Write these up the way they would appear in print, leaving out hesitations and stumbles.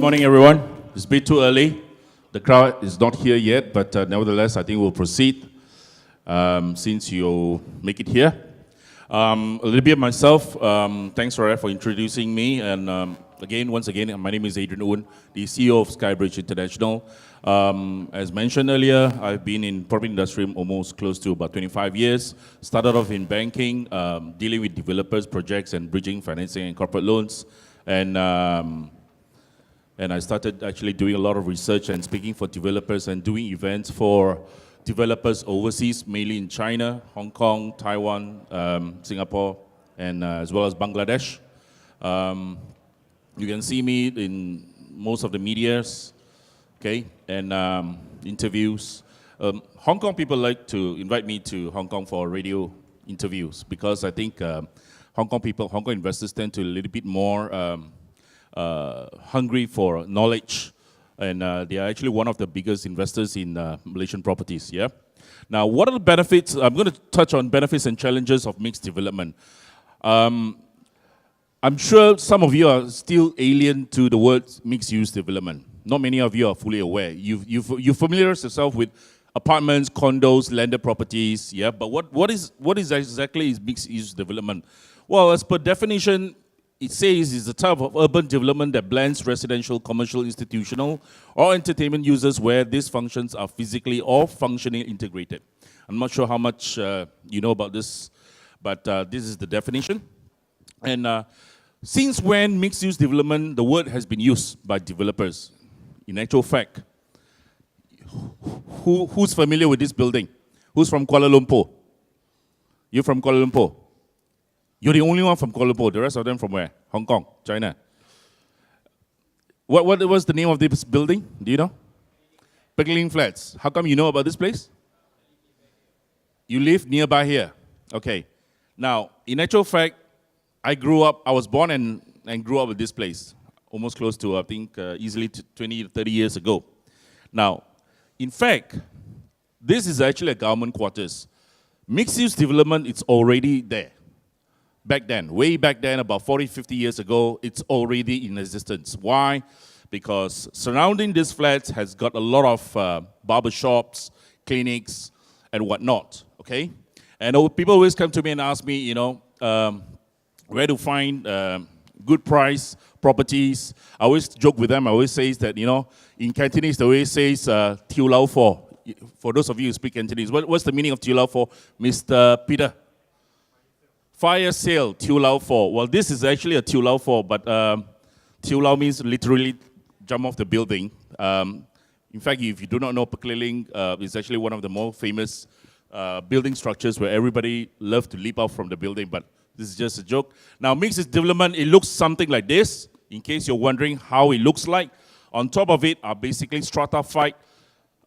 morning, everyone. It's a bit too early. The crowd is not here yet, but nevertheless, I think we'll proceed since you make it here. A little bit myself. Thanks, Raya, for introducing me. And once again, my name is Adrian Un, the CEO of SkyBridge International. As mentioned earlier, I've been in property industry almost close to about 25 years. Started off in banking, dealing with developers, projects, and bridging financing and corporate loans. And I started actually doing a lot of research and speaking for developers and doing events for developers overseas, mainly in China, Hong Kong, Taiwan, Singapore, and as well as Bangladesh. You can see me in most of the medias, okay, and interviews. Hong Kong people like to invite me to Hong Kong for radio interviews because I think Hong Kong investors tend to a little bit more hungry for knowledge, and they are actually one of the biggest investors in Malaysian properties, yeah? Now, what are the benefits? I'm going to touch on benefits and challenges of mixed development. I'm sure some of you are still alien to the word mixed-use development. Not many of you are fully aware. You familiarize yourself with apartments, condos, landed properties, yeah? But what is exactly mixed-use development? Well, as per definition, it says it's a type of urban development that blends residential, commercial, institutional, or entertainment uses where these functions are physically or functionally integrated. I'm not sure how much you know about this, but this is the definition. And since when mixed-use development, the word has been used by developers? In actual fact, who's familiar with this building? Who's from Kuala Lumpur? You're from Kuala Lumpur? You're the only one from Kuala Lumpur. The rest of them from where? Hong Kong, China. What was the name of this building? Do you know? Pickling Flats. How come you know about this place? You live nearby here. Okay. Now, in actual fact, I was born and grew up with this place. Almost close to, I think, easily 20 to 30 years ago. Now, in fact, this is actually a government quarters. Mixed-use development, it's already there. Back then, way back then, about 40, 50 years ago, it's already in existence. Why? Because surrounding these flats has got a lot of barber shops, clinics, and whatnot, okay? And people always come to me and ask me, where to find good price properties. I always joke with them. I always say that, in Cantonese, they always say, Tiu Lao For. For those of you who speak Cantonese, what's the meaning of Tiu Lao For, Mr. Peter? Fire sale, Tiu Lao For. Well, this is actually a Tiu Lao For, but Tiu Lao means literally jump off the building. In fact, if you do not know, Pekeliling is actually one of the more famous building structures where everybody loves to leap out from the building, but this is just a joke. Now, mixed-use development, it looks something like this, in case you're wondering how it looks like. On top of it are basically stratified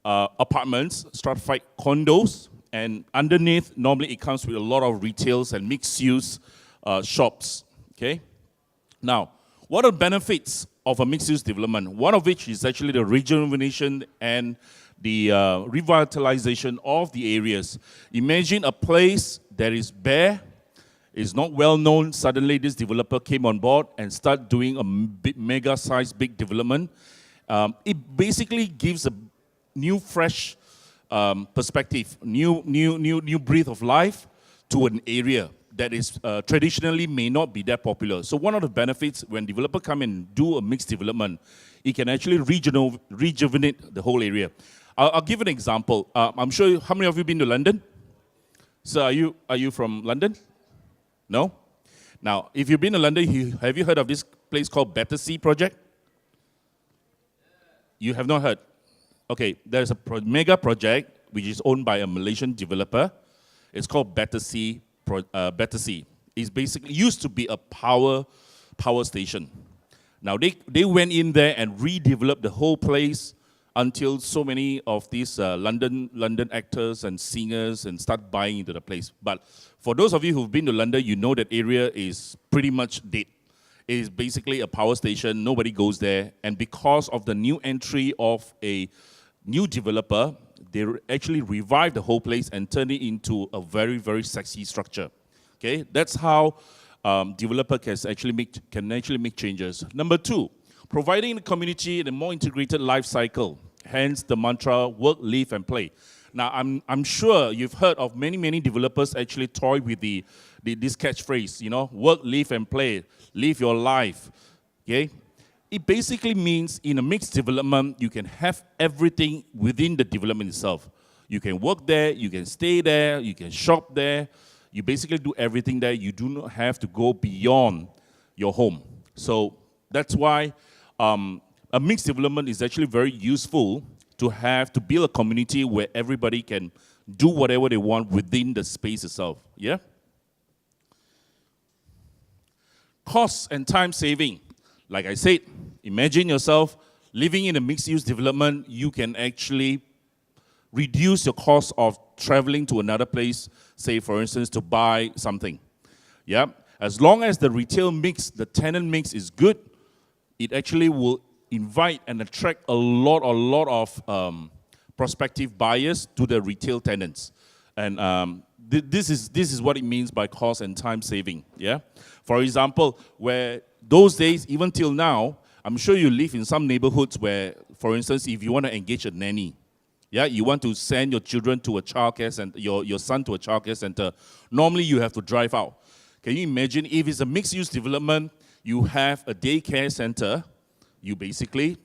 apartments, stratified condos, and underneath, normally it comes with a lot of retails and mixed-use shops, okay? Now, what are the benefits of a mixed-use development? One of which is actually the rejuvenation and the revitalization of the areas. Imagine a place that is bare, is not well known. Suddenly, this developer came on board and started doing a mega-sized big development. It basically gives a new, fresh perspective, new breath of life to an area that is traditionally may not be that popular. So one of the benefits when developers come and do a mixed development, it can actually rejuvenate the whole area. I'll give an example. I'm sure, how many of you been to London? So are you from London? No? Now, if you've been to London, have you heard of this place called Battersea Project? You have not heard? Okay, there's a mega project which is owned by a Malaysian developer. It's called Battersea. Battersea. It's basically used to be a power station. Now they went in there and redeveloped the whole place until so many of these London actors and singers and start buying into the place. But for those of you who've been to London, you know that area is pretty much dead. It is basically a power station. Nobody goes there, and because of the new entry of a new developer, they actually revived the whole place and turned it into a very, very sexy structure. Okay, that's how developer can actually make changes. Number two, providing the community a more integrated life cycle, hence the mantra, work, live, and play. Now, I'm sure you've heard of many developers actually toy with this catchphrase, work, live, and play, live your life, okay? It basically means in a mixed development, you can have everything within the development itself. You can work there, you can stay there, you can shop there. You basically do everything there. You do not have to go beyond your home. So that's why a mixed development is actually very useful to build a community where everybody can do whatever they want within the space itself. Yeah? Cost and time saving. Like I said, imagine yourself living in a mixed-use development. You can actually reduce your cost of traveling to another place, say, for instance, to buy something. Yeah? As long as the retail mix, the tenant mix is good, it actually will invite and attract a lot of prospective buyers to the retail tenants. And this is what it means by cost and time saving. Yeah? For example, where those days, even till now, I'm sure you live in some neighborhoods where, for instance, if you want to engage a nanny, yeah, you want to send your children to a childcare center, your son to a childcare center, normally you have to drive out. Can you imagine if it's a mixed-use development, you have a daycare center, you basically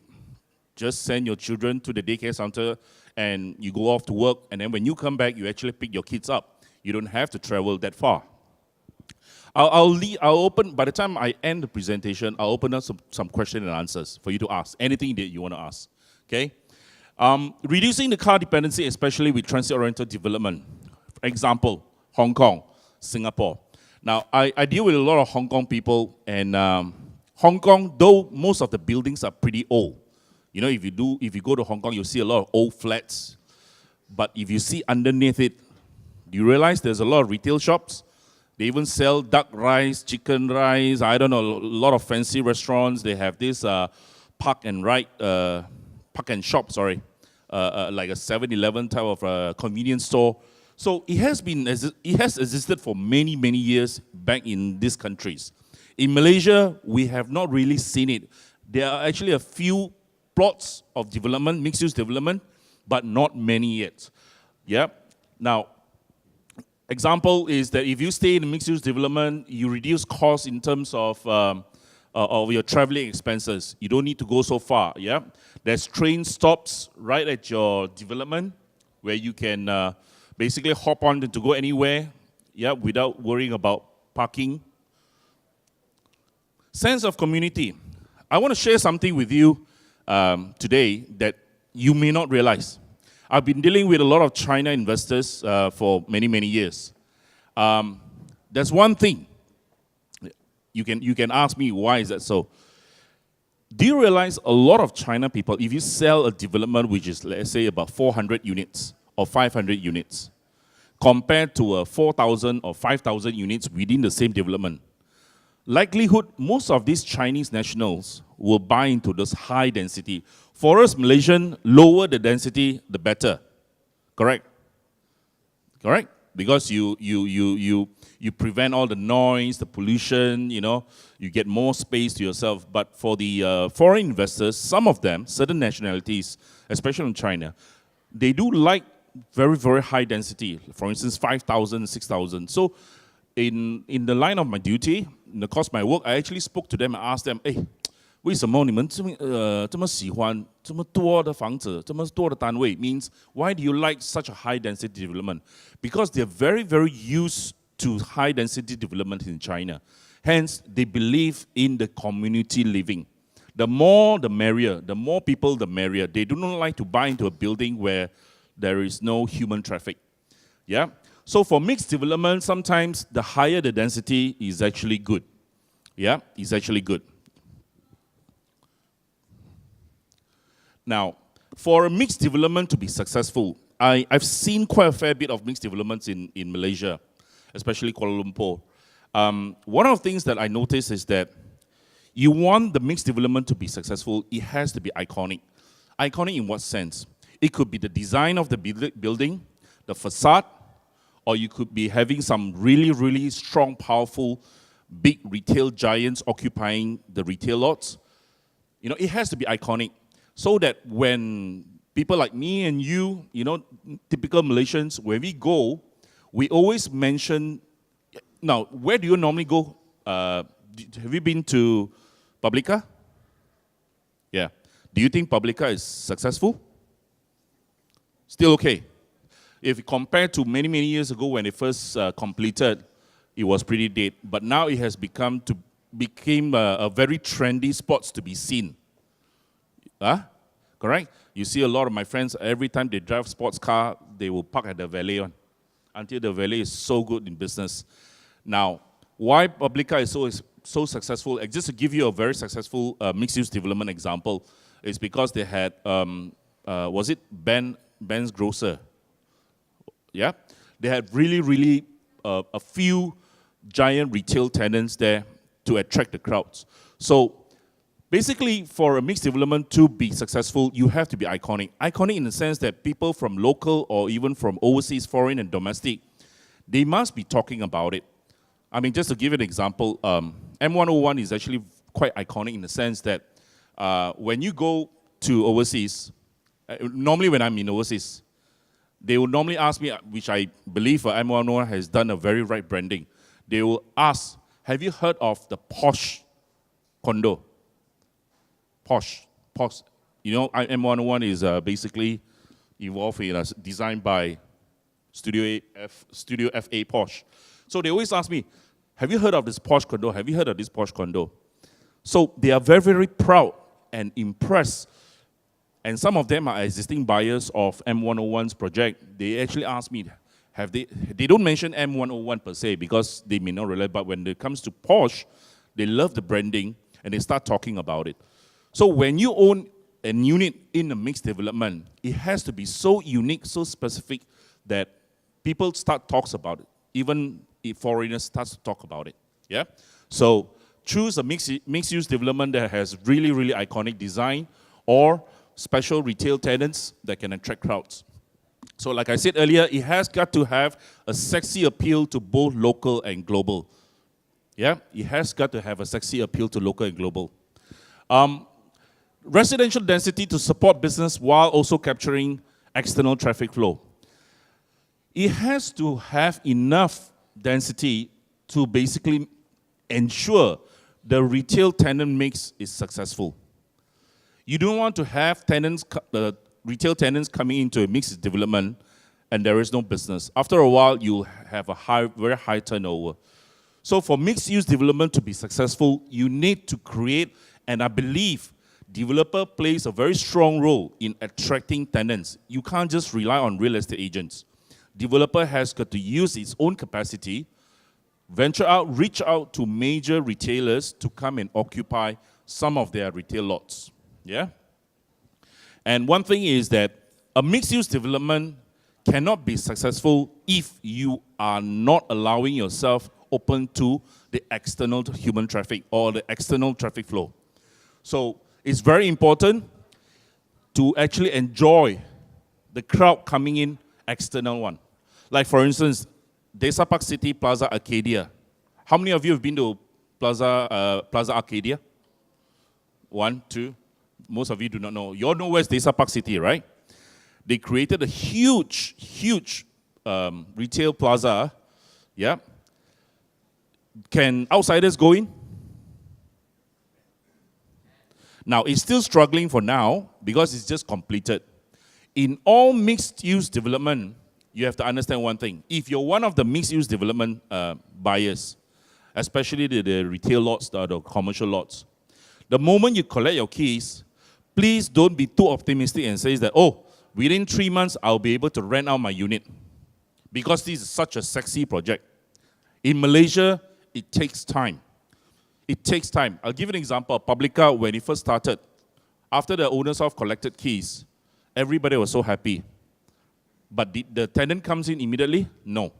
just send your children to the daycare center and you go off to work, and then when you come back, you actually pick your kids up. You don't have to travel that far. I'll open, by the time I end the presentation, I'll open up some questions and answers for you to ask, anything that you want to ask, okay? Reducing the car dependency, especially with transit-oriented development. For example, Hong Kong, Singapore. Now, I deal with a lot of Hong Kong people, and Hong Kong, though most of the buildings are pretty old. If you go to Hong Kong, you'll see a lot of old flats. But if you see underneath it, do you realize there's a lot of retail shops? They even sell duck rice, chicken rice, I don't know, a lot of fancy restaurants. They have this park and shop, like a 7-Eleven type of convenience store. So it has existed for many years back in these countries. In Malaysia, we have not really seen it. There are actually a few plots of development, mixed-use development, but not many yet. Yeah. Now, example is that if you stay in a mixed-use development, you reduce costs in terms of your traveling expenses. You don't need to go so far. Yeah. There's train stops right at your development where you can basically hop on to go anywhere, yeah, without worrying about parking. Sense of community. I want to share something with you today that you may not realize. I've been dealing with a lot of China investors for many years. There's one thing. You can ask me, why is that so? Do you realize a lot of China people, if you sell a development which is, let's say, about 400 units or 500 units, compared to 4,000 or 5,000 units within the same development, likelihood most of these Chinese nationals will buy into this high density. For us Malaysian, lower the density, the better. Correct? Correct? Because you prevent all the noise, the pollution, you get more space to yourself. But for the foreign investors, some of them, certain nationalities, especially in China, they do like very high density. For instance, 5,000, 6,000. So in the line of my duty, in the course of my work, I actually spoke to them and asked them, hey, 为什么你们这么喜欢这么多的房子，这么多的单位 means why do you like such a high density development? Because they're very used to high density development in China. Hence, they believe in the community living. The more the merrier, the more people the merrier. They do not like to buy into a building where there is no human traffic. Yeah? So for mixed development, sometimes the higher the density is actually good. Yeah? It's actually good. Now, for a mixed development to be successful, I've seen quite a fair bit of mixed developments in Malaysia, especially Kuala Lumpur. One of the things that I noticed is that you want the mixed development to be successful, it has to be iconic. Iconic in what sense? It could be the design of the building, the facade, or you could be having some really strong, powerful, big retail giants occupying the retail lots. it has to be iconic so that when people like me and you, typical Malaysians, where we go, we always mention, now, where do you normally go? Have you been to Publica? Yeah. Do you think Publica is successful? Still okay. If you compare to many, many years ago when it first completed, it was pretty dead. But now it has became a very trendy spot to be seen. Correct? You see a lot of my friends, every time they drive sports car, they will park at the valet one, until the valet is so good in business. Now, why Publica is so successful, just to give you a very successful mixed-use development example, is because they had, was it Ben's Grocer? Yeah? They had really a few giant retail tenants there to attract the crowds. So basically, for a mixed development to be successful, you have to be iconic. Iconic in the sense that people from local or even from overseas, foreign and domestic, they must be talking about it. I mean, just to give an example, M101 is actually quite iconic in the sense that when you go to overseas, normally when I'm in overseas, they will normally ask me, which I believe M101 has done a very right branding. They will ask, have you heard of the posh condo? Posh. M101 is basically evolved, designed by Studio FA Posh. So they always ask me, have you heard of this posh condo? Have you heard of this posh condo? So they are very proud and impressed. And some of them are existing buyers of M101's project. They actually ask me, they don't mention M101 per se because they may not relate, but when it comes to Porsche, they love the branding and they start talking about it. So when you own a unit in a mixed development, it has to be so unique, so specific that people start talks about it. Even if foreigners start to talk about it. Yeah? So choose a mixed-use development that has really iconic design or special retail tenants that can attract crowds. So like I said earlier, it has got to have a sexy appeal to both local and global. Yeah, it has got to have a sexy appeal to local and global. Residential density to support business while also capturing external traffic flow. It has to have enough density to basically ensure the retail tenant mix is successful. You don't want to have retail tenants coming into a mixed development and there is no business. After a while, you have a very high turnover. So for mixed-use development to be successful, you need to create, and I believe developer plays a very strong role in attracting tenants. You can't just rely on real estate agents. Developer has got to use its own capacity, venture out, reach out to major retailers to come and occupy some of their retail lots. Yeah? And one thing is that a mixed-use development cannot be successful if you are not allowing yourself open to the external human traffic or the external traffic flow. So it's very important to actually enjoy the crowd coming in external one. Like for instance, Desa Park City Plaza Arcadia. How many of you have been to Plaza Arcadia? 1, 2. Most of you do not know. You all know where's Desa Park City, right? They created a huge retail plaza. Yeah. Can outsiders go in? Now, it's still struggling for now because it's just completed. In all mixed-use development, you have to understand one thing. If you're one of the mixed-use development buyers, especially the retail lots, the commercial lots, the moment you collect your keys, please don't be too optimistic and say that, oh, within 3 months, I'll be able to rent out my unit. Because this is such a sexy project. In Malaysia, it takes time. It takes time. I'll give you an example. Publica, when it first started, after the owners have collected keys, everybody was so happy. But the tenant comes in immediately? No.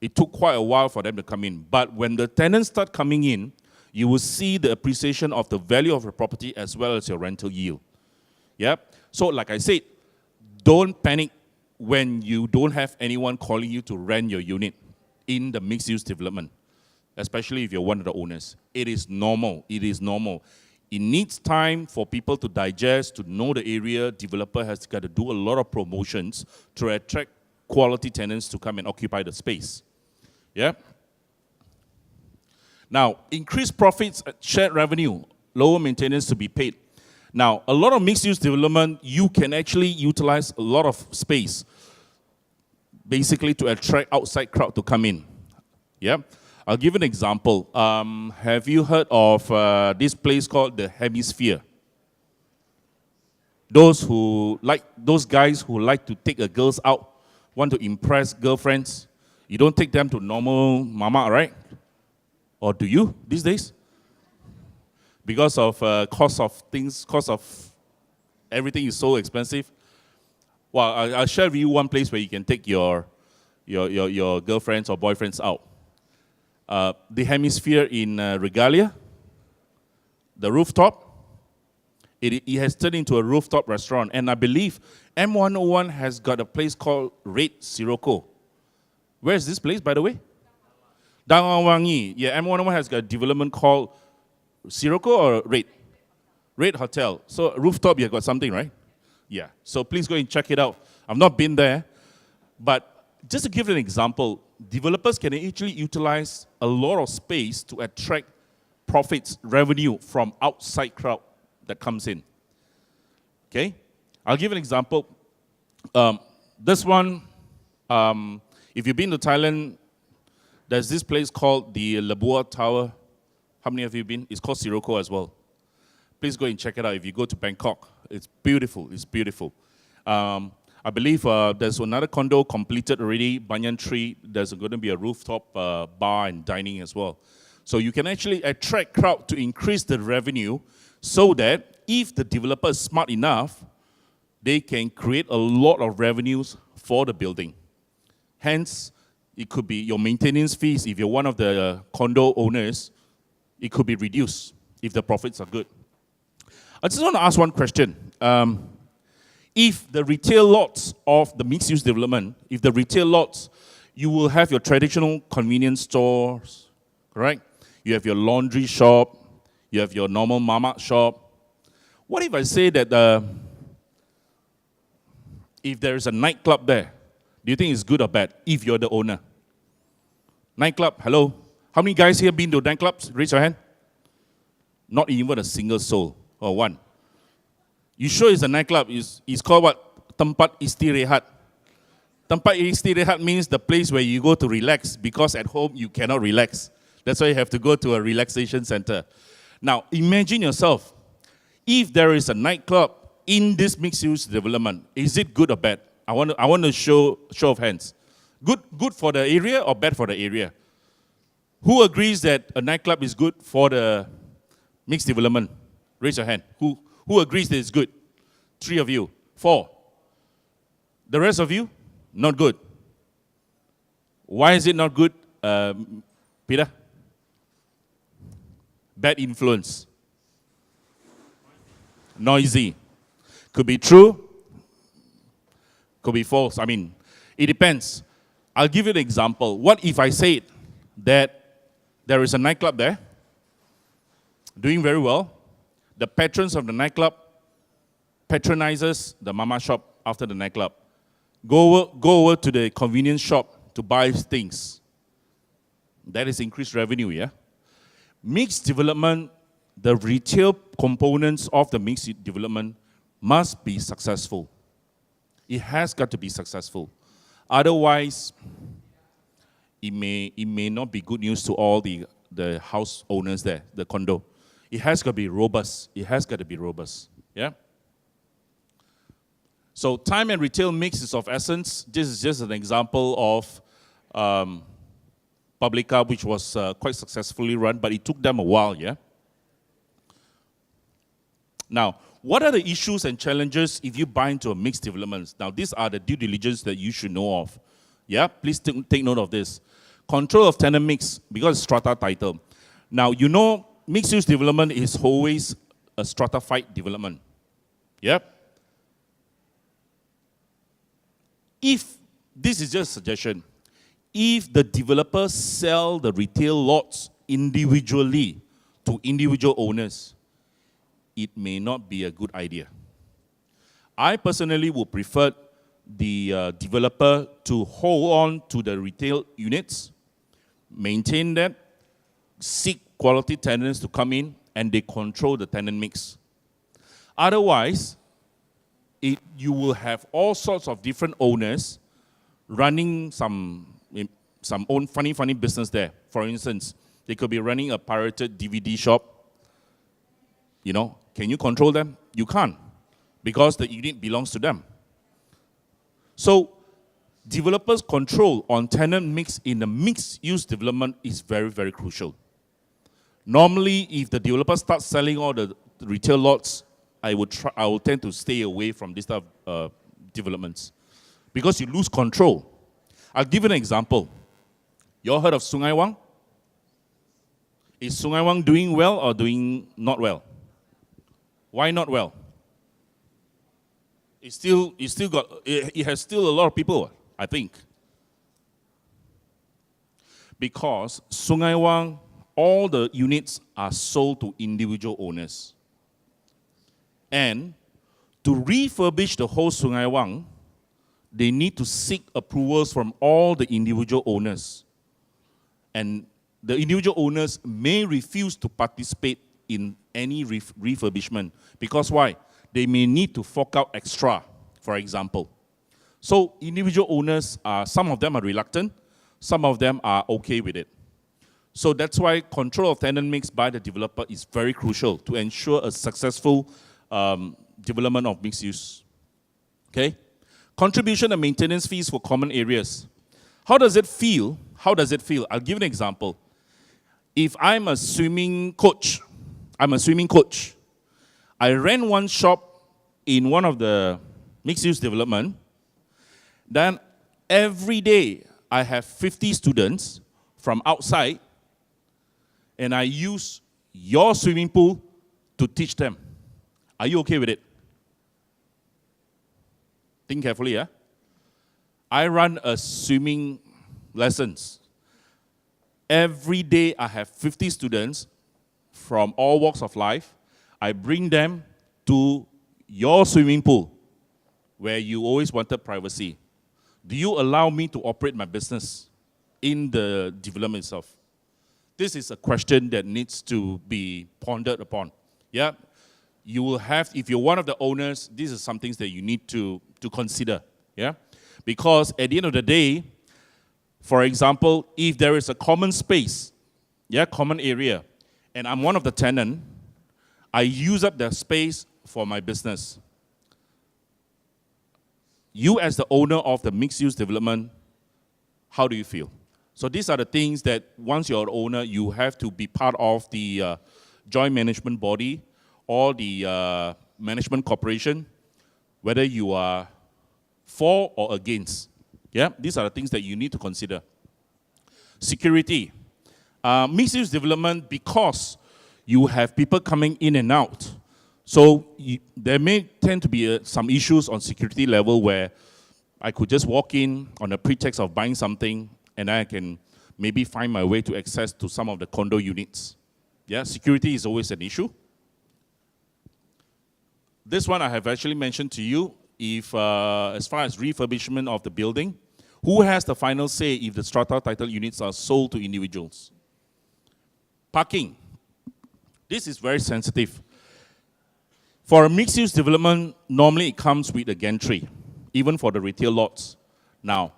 It took quite a while for them to come in. But when the tenants start coming in, you will see the appreciation of the value of the property as well as your rental yield. Yeah? So like I said, don't panic when you don't have anyone calling you to rent your unit in the mixed-use development, especially if you're one of the owners. It is normal. It is normal. It needs time for people to digest, to know the area. Developer has got to do a lot of promotions to attract quality tenants to come and occupy the space. Yeah? Now, increased profits, shared revenue, lower maintenance to be paid. Now, a lot of mixed-use development, you can actually utilize a lot of space, basically to attract outside crowd to come in. Yeah? I'll give an example. Have you heard of this place called the Hemisphere? Those guys who like to take the girls out, want to impress girlfriends, you don't take them to normal mama, right? Or do you these days? Because of cost of everything is so expensive. Well, I'll share with you one place where you can take your girlfriends or boyfriends out. The Hemisphere in Regalia, the rooftop, it has turned into a rooftop restaurant. And I believe M101 has got a place called Red Sirocco. Where is this place, by the way? Wangi. Yeah, M101 has got a development called Sirocco or Red? Red Hotel. So rooftop, you've got something, right? Yeah. So please go and check it out. I've not been there, but just to give an example, developers can actually utilize a lot of space to attract profits, revenue from outside crowd that comes in. Okay? I'll give an example. This one, if you've been to Thailand, there's this place called the Labua Tower. How many of you have been? It's called Sirocco as well. Please go and check it out if you go to Bangkok. It's beautiful. It's beautiful. I believe there's another condo completed already, Banyan Tree. There's going to be a rooftop bar and dining as well. So you can actually attract crowd to increase the revenue so that if the developer is smart enough, they can create a lot of revenues for the building. Hence, it could be your maintenance fees. If you're one of the condo owners, it could be reduced if the profits are good. I just want to ask one question. If the retail lots of the mixed-use development, if the retail lots, you will have your traditional convenience stores, correct? You have your laundry shop, you have your normal mama shop. What if I say that if there is a nightclub there, do you think it's good or bad if you're the owner? Nightclub, hello? How many guys here been to nightclubs? Raise your hand. Not even a single soul, or one. You sure it's a nightclub? It's called what? Tempat Istirahat. Tempat Istirahat means the place where you go to relax, because at home you cannot relax. That's why you have to go to a relaxation center. Now, imagine yourself, if there is a nightclub in this mixed-use development, is it good or bad? I want to show of hands. Good for the area or bad for the area? Who agrees that a nightclub is good for the mixed development? Raise your hand. Who agrees that it's good? 3 of you. 4. The rest of you? Not good. Why is it not good, Peter? Bad influence. Noisy. Could be true. Could be false. I mean, it depends. I'll give you an example. What if I said that there is a nightclub there, doing very well. The patrons of the nightclub patronizes the mama shop after the nightclub. Go over to the convenience shop to buy things. That is increased revenue, yeah? Mixed development, the retail components of the mixed development must be successful. It has got to be successful. Otherwise, it may not be good news to all the house owners there, the condo. It has got to be robust. It has got to be robust. Yeah? So time and retail mix is of essence. This is just an example of Publica, which was quite successfully run, but it took them a while, yeah? Now, what are the issues and challenges if you buy into a mixed development? Now, these are the due diligence that you should know of. Yeah, please take note of this. Control of tenant mix, because it's strata title. Now, you know, mixed-use development is always a stratified development. Yeah? If, this is just a suggestion, if the developers sell the retail lots individually to individual owners, it may not be a good idea. I personally would prefer the developer to hold on to the retail units, maintain that, seek quality tenants to come in, and they control the tenant mix. Otherwise, you will have all sorts of different owners running some own funny business there. For instance, they could be running a pirated DVD shop. You know, can you control them? You can't, because the unit belongs to them. So, developers' control on tenant mix in a mixed-use development is very, very crucial. Normally, if the developer starts selling all the retail lots, I will tend to stay away from this type of developments, because you lose control. I'll give you an example. You all heard of Sungai Wang? Is Sungai Wang doing well or doing not well? Why not well? It has still a lot of people, I think. Because Sungai Wang, all the units are sold to individual owners. And to refurbish the whole Sungai Wang, they need to seek approvals from all the individual owners. And the individual owners may refuse to participate in any refurbishment. Because why? They may need to fork out extra, for example. So individual owners, some of them are reluctant, some of them are okay with it. So that's why control of tenant mix by the developer is very crucial to ensure a successful development of mixed use. Okay? Contribution and maintenance fees for common areas. How does it feel? How does it feel? I'll give an example. If I'm a swimming coach, I rent one shop in one of the mixed-use development, then every day I have 50 students from outside, and I use your swimming pool to teach them. Are you okay with it? Think carefully, yeah? I run a swimming lessons. Every day I have 50 students from all walks of life. I bring them to your swimming pool where you always wanted privacy. Do you allow me to operate my business in the development itself? This is a question that needs to be pondered upon. Yeah? You will have, if you're one of the owners, these are some things that you need to consider. Yeah? Because at the end of the day, for example, if there is a common space, common area, and I'm one of the tenants, I use up the space for my business. You as the owner of the mixed-use development, how do you feel? So these are the things that once you're an owner, you have to be part of the joint management body or the management corporation, whether you are for or against. Yeah, these are the things that you need to consider. Security. Mixed-use development, because you have people coming in and out. So there may tend to be some issues on security level where I could just walk in on a pretext of buying something and I can maybe find my way to access to some of the condo units. Yeah, security is always an issue. This one I have actually mentioned to you. If, as far as refurbishment of the building, who has the final say if the strata title units are sold to individuals? Parking. This is very sensitive. For a mixed-use development, normally it comes with a gantry, even for the retail lots. Now,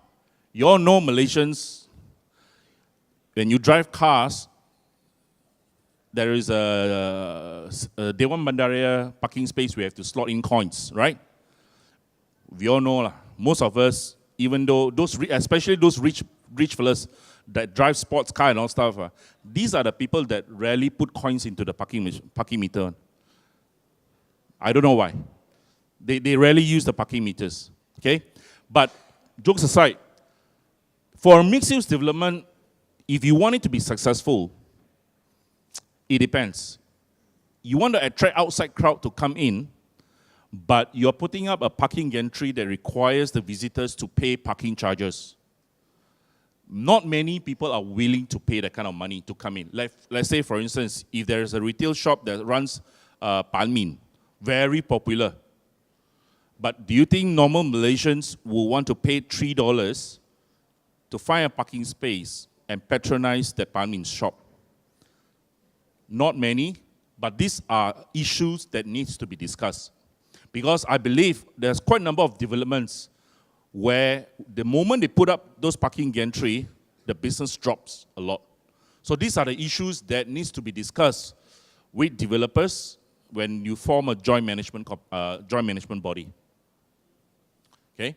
you all know Malaysians, when you drive cars, there is a Dewan Bandaraya parking space where you have to slot in coins, right? We all know, most of us, even though especially those rich fellas that drive sports car and all stuff, these are the people that rarely put coins into the parking meter. I don't know why. They rarely use the parking meters, okay? But jokes aside, for a mixed-use development, if you want it to be successful, it depends. You want to attract outside crowd to come in, but you're putting up a parking gantry that requires the visitors to pay parking charges. Not many people are willing to pay that kind of money to come in. Let's say, for instance, if there is a retail shop that runs Ban Min, very popular. But do you think normal Malaysians will want to pay $3 to find a parking space and patronize that Ban Min shop? Not many, but these are issues that needs to be discussed. Because I believe there's quite a number of developments where the moment they put up those parking gantry, the business drops a lot. So these are the issues that needs to be discussed with developers when you form a joint management body. Okay,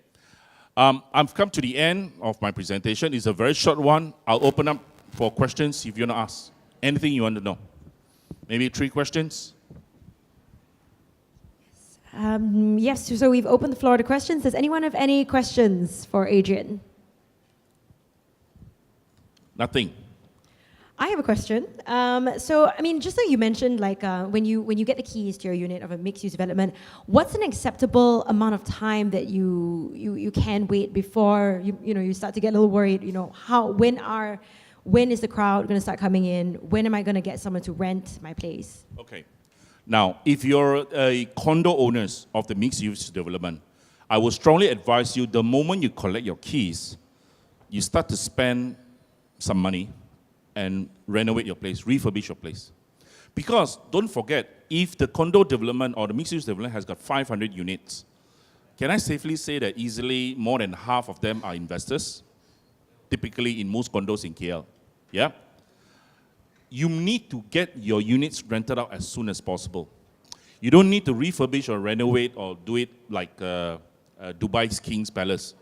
I've come to the end of my presentation. It's a very short one. I'll open up for questions if you want to ask anything you want to know. Maybe 3 questions. Yes, so we've opened the floor to questions. Does anyone have any questions for Adrian? Nothing. I have a question. So, I mean, just like you mentioned, like when you get the keys to your unit of a mixed-use development, what's an acceptable amount of time that you can wait before you start to get a little worried? When is the crowd going to start coming in? When am I going to get someone to rent my place? Okay. Now, if you're a condo owners of the mixed-use development, I would strongly advise you, the moment you collect your keys, you start to spend some money and renovate your place, refurbish your place. Because don't forget, if the condo development or the mixed-use development has got 500 units, can I safely say that easily more than half of them are investors? Typically in most condos in KL. Yeah? You need to get your units rented out as soon as possible. You don't need to refurbish or renovate or do it like Dubai's King's Palace.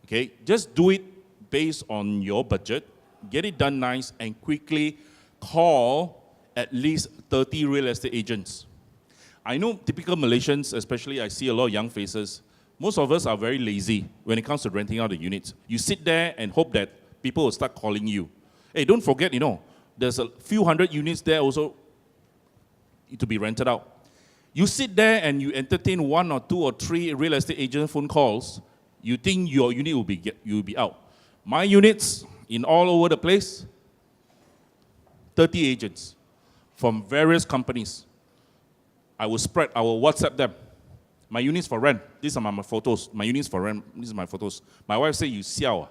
Okay? Just do it based on your budget, get it done nice, and quickly call at least 30 real estate agents. I know typical Malaysians, especially I see a lot of young faces, most of us are very lazy when it comes to renting out the units. You sit there and hope that people will start calling you. Hey, don't forget, there's a few hundred units there also to be rented out. You sit there and you entertain 1 or 2 or 3 real estate agent phone calls, you think your unit will be out. My units in all over the place, 30 agents from various companies. I will WhatsApp them. My units for rent, these are my photos. My units for rent, these are my photos. My wife say, you siao.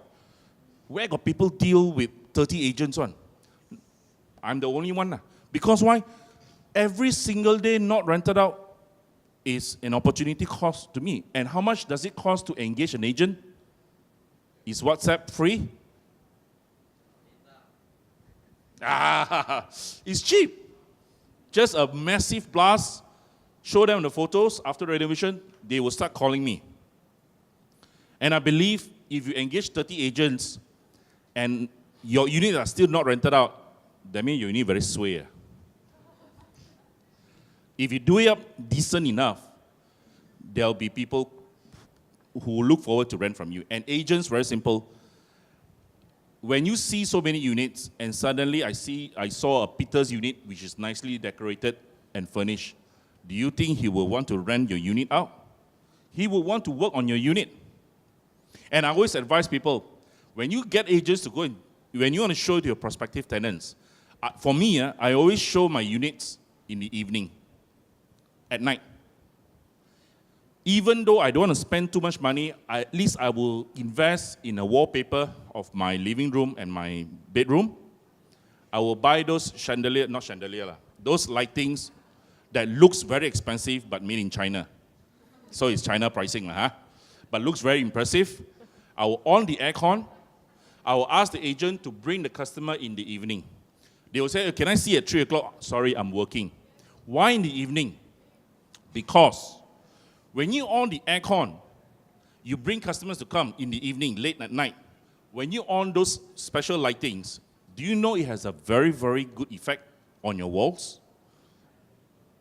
Where got people deal with 30 agents on? I'm the only one. Because why? Every single day not rented out is an opportunity cost to me. And how much does it cost to engage an agent? Is WhatsApp free? It's cheap. Just a massive blast. Show them the photos after renovation, they will start calling me. And I believe if you engage 30 agents and your units are still not rented out, that means your unit very sway. If you do it up decent enough, there'll be people who look forward to rent from you. And agents, very simple. When you see so many units, and suddenly I saw a Peter's unit, which is nicely decorated and furnished, do you think he will want to rent your unit out? He will want to work on your unit. And I always advise people, when you get agents to go in, when you want to show to your prospective tenants, for me, I always show my units in the evening, at night. Even though I don't want to spend too much money, at least I will invest in a wallpaper of my living room and my bedroom. I will buy those those lightings that looks very expensive but made in China. So it's China pricing, but looks very impressive. I will on the aircon. I will ask the agent to bring the customer in the evening. They will say, can I see at 3 o'clock? Sorry, I'm working. Why in the evening? Because when you on the aircon, you bring customers to come in the evening, late at night. When you on those special lightings, do you know it has a very, very good effect on your walls?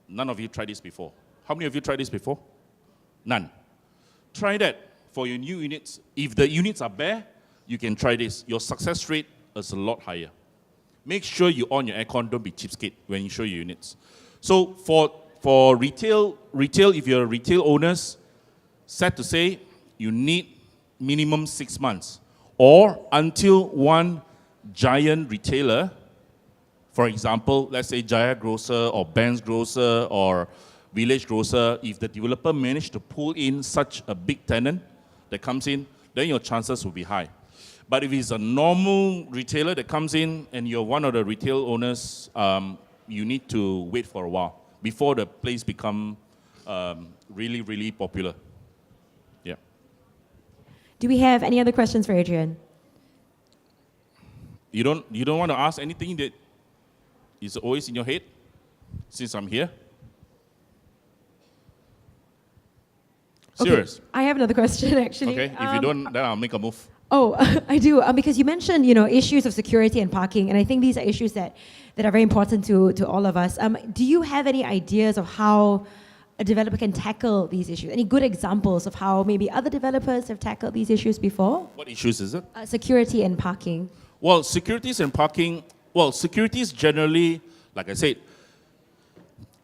None of you tried this before. How many of you tried this before? None. Try that for your new units. If the units are bare, you can try this. Your success rate is a lot higher. Make sure you on your aircon. Don't be cheapskate when you show your units. So for retail, if you're retail owners, sad to say, you need minimum 6 months. Or until one giant retailer For example, let's say Jaya Grocer or Ben's Grocer or Village Grocer, if the developer managed to pull in such a big tenant that comes in, then your chances will be high. But if it's a normal retailer that comes in and you're one of the retail owners, you need to wait for a while before the place become really, really popular. Yeah. Do we have any other questions for Adrian? You don't want to ask anything that is always in your head since I'm here? Serious? Okay, I have another question actually. Okay, if you don't, then I'll make a move. Oh, I do, because you mentioned, issues of security and parking, and I think these are issues that are very important to all of us. Do you have any ideas of how a developer can tackle these issues? Any good examples of how maybe other developers have tackled these issues before? What issues is it? Security and parking. Well, securities and parking, securities generally, like I said,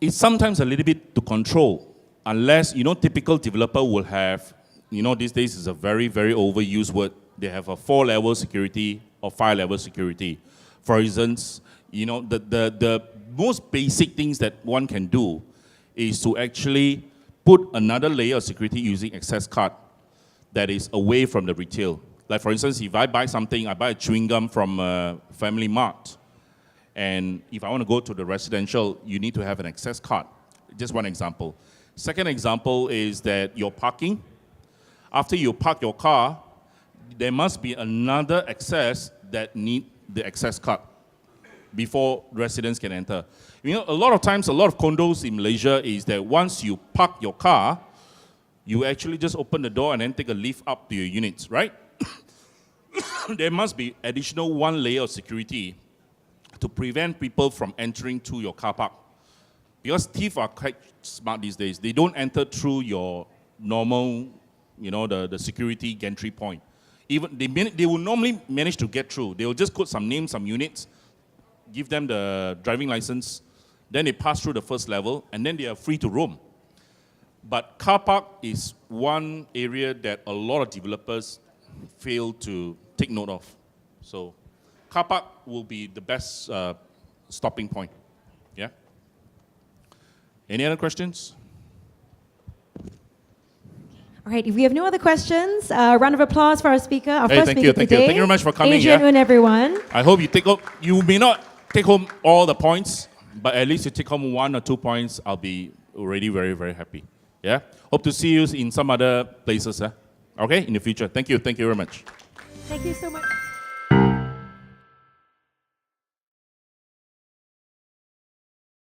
it's sometimes a little bit to control, unless, typical developer will have, these days is a very, very overused word. They have a 4-level security or 5-level security. For instance, the most basic things that one can do is to actually put another layer of security using access card that is away from the retail. Like for instance, if I buy something, I buy a chewing gum from Family Mart, and if I want to go to the residential, you need to have an access card. Just one example. Second example is that your parking. After you park your car, there must be another access that need the access card before residents can enter. A lot of times, a lot of condos in Malaysia is that once you park your car, you actually just open the door and then take a lift up to your units, right? There must be additional 1 layer of security to prevent people from entering through your car park. Because thieves are quite smart these days. They don't enter through your normal, the security gantry point. Even they will normally manage to get through. They will just put some names, some units, give them the driving license, then they pass through the first level, and then they are free to roam. But car park is one area that a lot of developers fail to take note of. So car park will be the best stopping point. Yeah? Any other questions? All right, if we have no other questions, a round of applause for our speaker, our first thank speaker you, thank today. you. Thank you very much for coming. Adrian Un, everyone. I hope you take home, you may not take home all the points, but at least you take home 1 or 2 points, I'll be already very, very happy. Yeah? Hope to see you in some other places, okay, in the future. Thank you very much. Thank you so much.